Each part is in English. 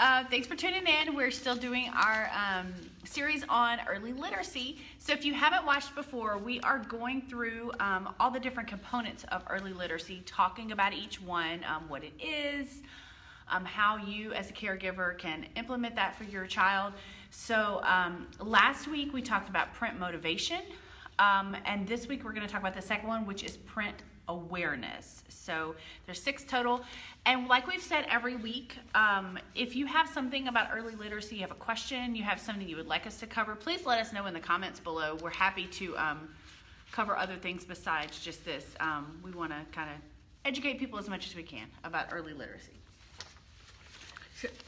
Thanks for tuning in. We're still doing our series on early literacy. So if you haven't watched before, we are going through all the different components of early literacy, talking about each one, what it is, how you as a caregiver can implement that for your child. So last week we talked about print motivation, and this week we're going to talk about the second one, which is print awareness. So there's 6 total, and like we've said every week, if you have something about early literacy, you have a question, you have something you would like us to cover, please let us know in the comments below. We're happy to cover other things besides just this. We want to kind of educate people as much as we can about early literacy.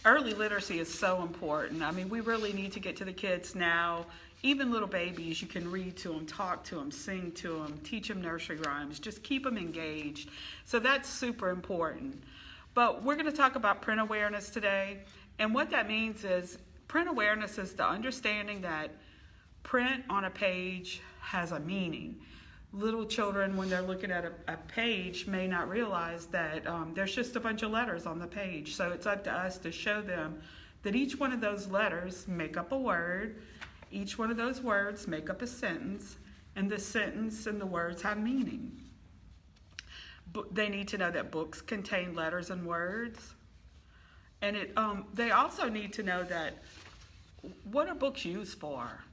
Early literacy is so important. I mean, we really need to get to the kids now. Even little babies, you can read to them, talk to them, sing to them, teach them nursery rhymes, just keep them engaged. So that's super important. But we're going to talk about print awareness today. And what that means is print awareness is the understanding that print on a page has a meaning. Little children, when they're looking at a page, may not realize that there's just a bunch of letters on the page. So it's up to us to show them that each one of those letters make up a word. Each one of those words make up a sentence, and the sentence and the words have meaning. They need to know that books contain letters and words. And they also need to know that what are books used for?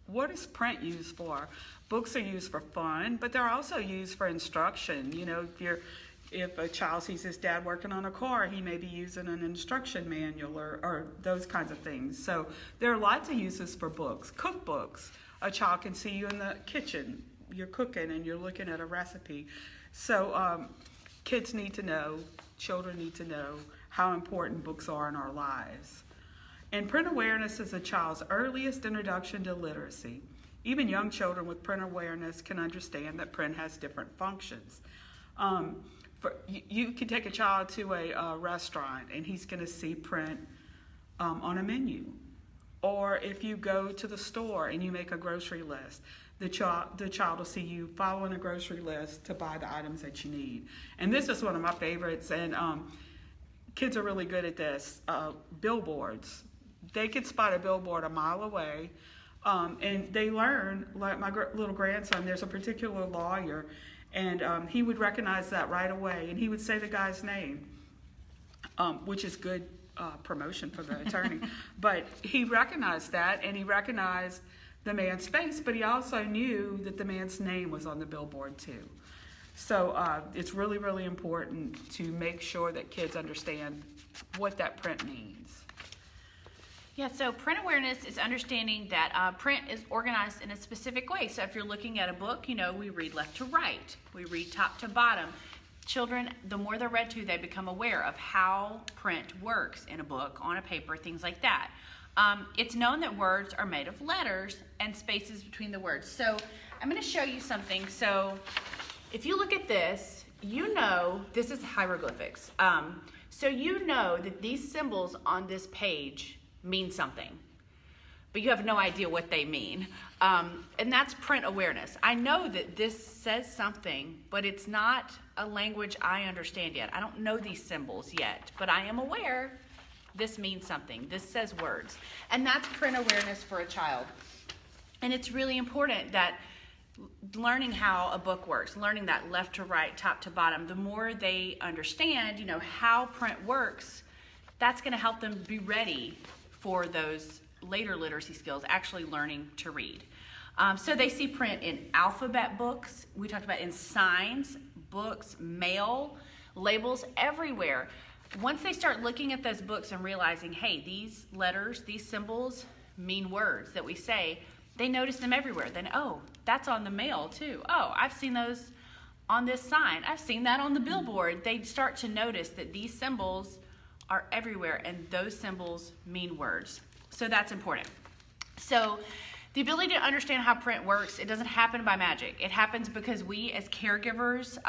What is print used for? Books are used for fun, but they're also used for instruction. You know, if a child sees his dad working on a car, he may be using an instruction manual or those kinds of things. So there are lots of uses for books. Cookbooks. A child can see you in the kitchen. You're cooking and you're looking at a recipe. So kids need to know, children need to know how important books are in our lives. And print awareness is a child's earliest introduction to literacy. Even young children with print awareness can understand that print has different functions. You can take a child to a restaurant and he's going to see print on a menu. Or if you go to the store and you make a grocery list, the child will see you following a grocery list to buy the items that you need. And this is one of my favorites, and kids are really good at this. Billboards. They can spot a billboard a mile away, and they learn, like my little grandson, there's a particular lawyer, and he would recognize that right away, and he would say the guy's name, which is good promotion for the attorney. But he recognized that, and he recognized the man's face, but he also knew that the man's name was on the billboard too. So it's really, really important to make sure that kids understand what that print means. Yeah, so print awareness is understanding that print is organized in a specific way. So if you're looking at a book, you know, we read left to right. We read top to bottom. Children, the more they're read to, they become aware of how print works in a book, on a paper, things like that. It's known that words are made of letters and spaces between the words. So I'm going to show you something. So if you look at this, you know this is hieroglyphics. So you know that these symbols on this page mean something, but you have no idea what they mean. And that's print awareness. I know that this says something, but it's not a language I understand yet. I don't know these symbols yet, but I am aware this means something. This says words. And that's print awareness for a child. And it's really important that learning how a book works, learning that left to right, top to bottom, the more they understand, you know, how print works, that's going to help them be ready for those later literacy skills, actually learning to read. So they see print in alphabet books. We talked about in signs, books, mail, labels, everywhere. Once they start looking at those books and realizing, hey, these letters, these symbols mean words that we say, they notice them everywhere. Then, oh, that's on the mail too. Oh, I've seen those on this sign. I've seen that on the billboard. They start to notice that these symbols are everywhere, and those symbols mean words. So that's important. So the ability to understand how print works, it doesn't happen by magic. It happens because we as caregivers,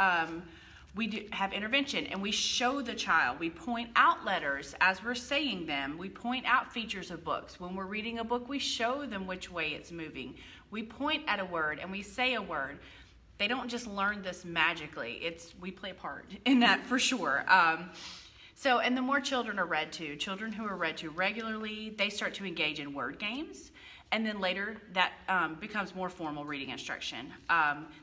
we do have intervention, and we show the child. We point out letters as we're saying them. We point out features of books. When we're reading a book, we show them which way it's moving. We point at a word and we say a word. They don't just learn this magically. We play a part in that for sure. So, and the more children are read to, children who are read to regularly, they start to engage in word games. And then later, that becomes more formal reading instruction.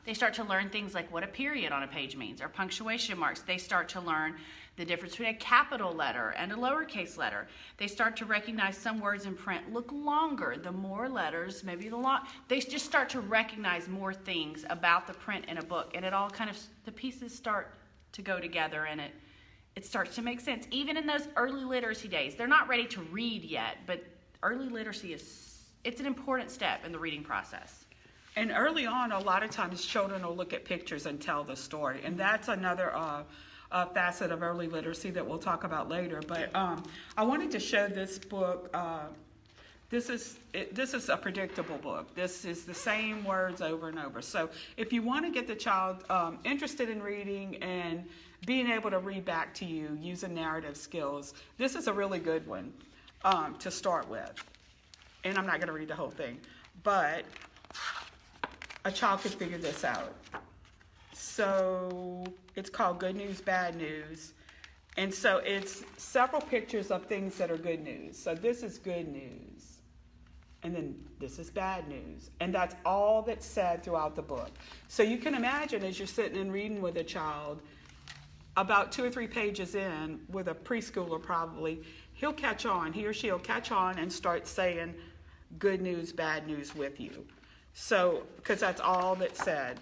They start to learn things like what a period on a page means, or punctuation marks. They start to learn the difference between a capital letter and a lowercase letter. They start to recognize some words in print look longer. The more letters, maybe they just start to recognize more things about the print in a book. And it all kind of, the pieces start to go together, and it starts to make sense. Even in those early literacy days, they're not ready to read yet, but early literacy it's an important step in the reading process. And early on, a lot of times children will look at pictures and tell the story. And that's another facet of early literacy that we'll talk about later. But I wanted to show this book. This is a predictable book. This is the same words over and over. So if you want to get the child interested in reading and being able to read back to you using narrative skills, this is a really good one to start with. And I'm not going to read the whole thing, but a child could figure this out. So it's called Good News, Bad News. And so it's several pictures of things that are good news. So this is good news. And then this is bad news. And that's all that's said throughout the book. So you can imagine as you're sitting and reading with a child, about 2 or 3 pages in, with a preschooler probably, he or she'll catch on and start saying good news, bad news with you. So, because that's all that's said.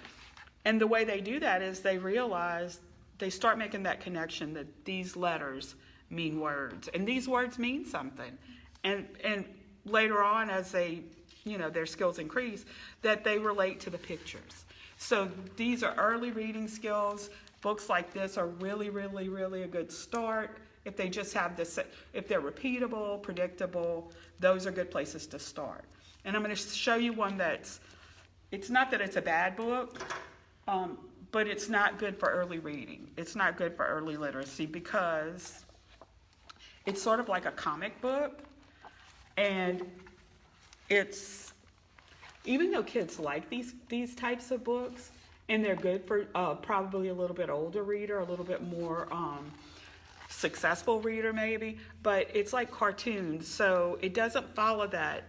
And the way they do that is they start making that connection that these letters mean words. And these words mean something. And later on, as their skills increase, that they relate to the pictures. So these are early reading skills. Books like this are really, really, really a good start. If they just have this, if they're repeatable, predictable, those are good places to start. And I'm going to show you one it's not that it's a bad book, but it's not good for early reading. It's not good for early literacy because it's sort of like a comic book. And even though kids like these types of books, and they're good for probably a little bit older reader, a little bit more successful reader maybe, but it's like cartoons, so it doesn't follow that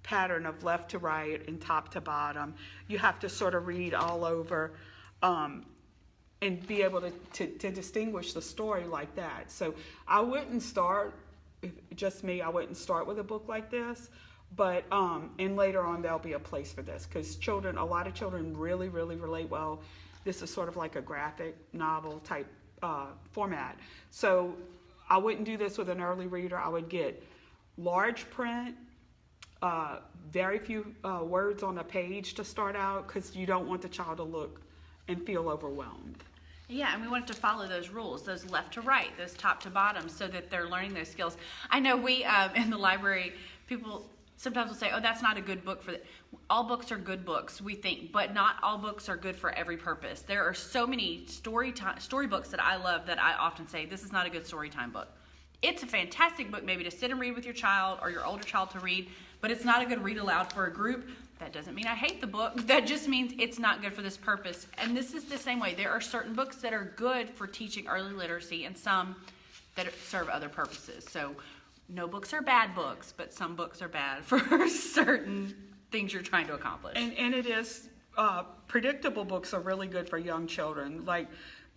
pattern of left to right and top to bottom. You have to sort of read all over and be able to distinguish the story like that. So I wouldn't start, just me, I wouldn't start with a book like this, but and later on there'll be a place for this because a lot of children really, really relate well. This is sort of like a graphic novel type format. So I wouldn't do this with an early reader. I would get large print, very few words on a page to start out because you don't want the child to look and feel overwhelmed. Yeah, and we want to follow those rules, those left to right, those top to bottom, so that they're learning those skills. I know we, in the library, people sometimes will say, oh, that's not a good book for that. All books are good books, we think, but not all books are good for every purpose. There are so many story books that I love that I often say, this is not a good story time book. It's a fantastic book maybe to sit and read with your child or your older child to read, but it's not a good read aloud for a group. That doesn't mean I hate the book. That just means it's not good for this purpose. And this is the same way. There are certain books that are good for teaching early literacy and some that serve other purposes. So no books are bad books, but some books are bad for certain things you're trying to accomplish. And it is, predictable books are really good for young children. Like,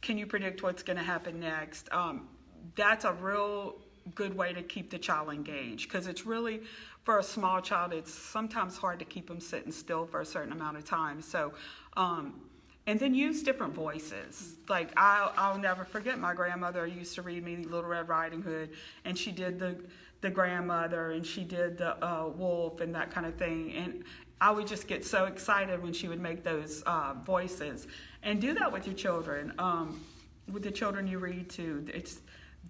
can you predict what's going to happen next? That's a real good way to keep the child engaged because it's really, for a small child, it's sometimes hard to keep them sitting still for a certain amount of time. So, and then use different voices. Like I'll never forget my grandmother used to read me Little Red Riding Hood, and she did the grandmother, and she did the wolf and that kind of thing. And I would just get so excited when she would make those voices. And do that with your children, with the children you read to.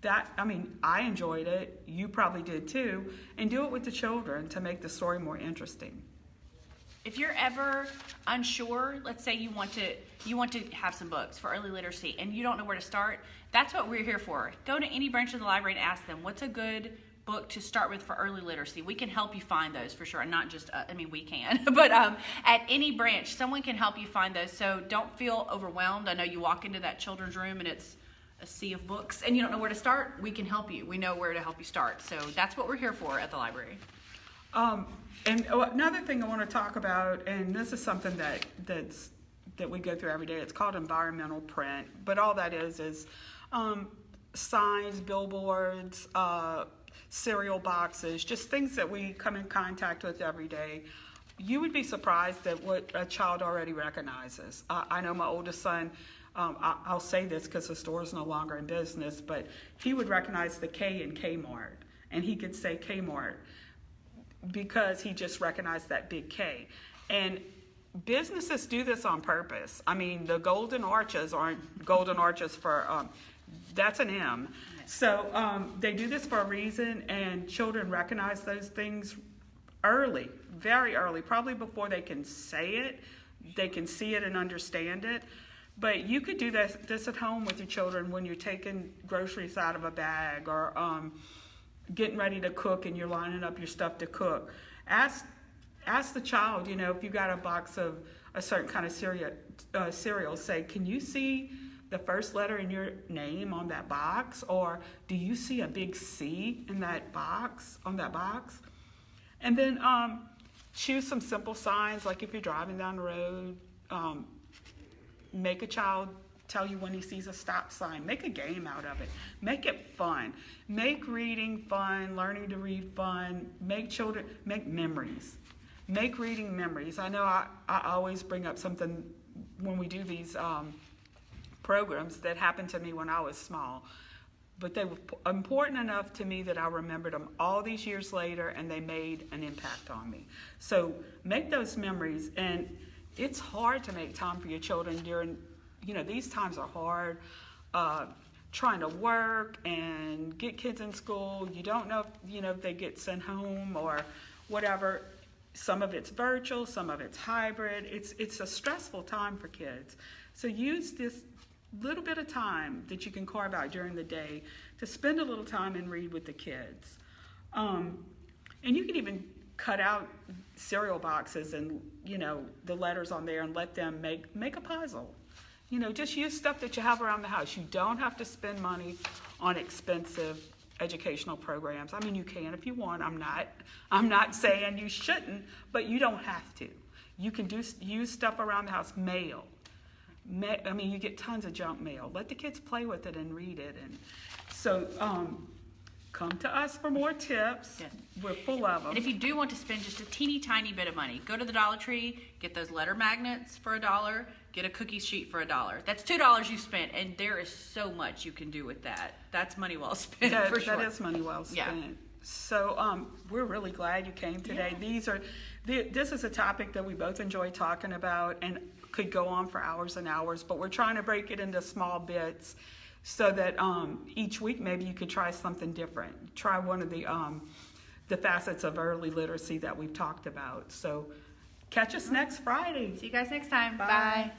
I enjoyed it. You probably did too. And do it with the children to make the story more interesting. If you're ever unsure, let's say you want to have some books for early literacy and you don't know where to start, that's what we're here for. Go to any branch of the library and ask them, what's a good book to start with for early literacy? We can help you find those for sure. And not just, we can, but at any branch, someone can help you find those. So don't feel overwhelmed. I know you walk into that children's room and it's a sea of books and you don't know where to start, we can help you. We know where to help you start. So that's what we're here for at the library. And another thing I want to talk about, and this is something that we go through every day. It's called environmental print, but all that is signs, billboards, cereal boxes, just things that we come in contact with every day. You would be surprised at what a child already recognizes. I know my oldest son, I'll say this because the store is no longer in business, but he would recognize the K in Kmart, and he could say Kmart because he just recognized that big K. And businesses do this on purpose. I mean, the golden arches aren't golden arches for, that's an M. So they do this for a reason, and children recognize those things early, very early, probably before they can say it. They can see it and understand it. But you could do this at home with your children when you're taking groceries out of a bag or getting ready to cook and you're lining up your stuff to cook. Ask the child, if you got a box of a certain kind of cereal, say, can you see the first letter in your name on that box? Or do you see a big C in that box, on that box? And then choose some simple signs, like if you're driving down the road, make a child tell you when he sees a stop sign. Make a game out of it. Make it fun. Make reading fun, learning to read fun. Make memories. Make reading memories. I know I always bring up something when we do these programs that happened to me when I was small. But they were important enough to me that I remembered them all these years later, and they made an impact on me. So make those memories. And it's hard to make time for your children during, these times are hard. Trying to work and get kids in school. You don't know if they get sent home or whatever. Some of it's virtual, some of it's hybrid. It's a stressful time for kids. So use this little bit of time that you can carve out during the day to spend a little time and read with the kids. And you can even cut out cereal boxes and, the letters on there and let them make a puzzle. Just use stuff that you have around the house. You don't have to spend money on expensive educational programs. I mean, you can if you want. I'm not saying you shouldn't, but you don't have to. You can use stuff around the house. Mail. You get tons of junk mail. Let the kids play with it and read it. And so come to us for more tips. Yeah. We're full of them. And if you do want to spend just a teeny tiny bit of money, go to the Dollar Tree, get those letter magnets for $1, get a cookie sheet for $1. That's $2 you spent, and there is so much you can do with that. That's money well spent, for sure. That is money well spent. Yeah. So we're really glad you came today. Yeah. This is a topic that we both enjoy talking about and could go on for hours and hours, but we're trying to break it into small bits so that each week maybe you could try something different. Try one of the facets of early literacy that we've talked about. So catch us next Friday. See you guys next time. Bye. Bye.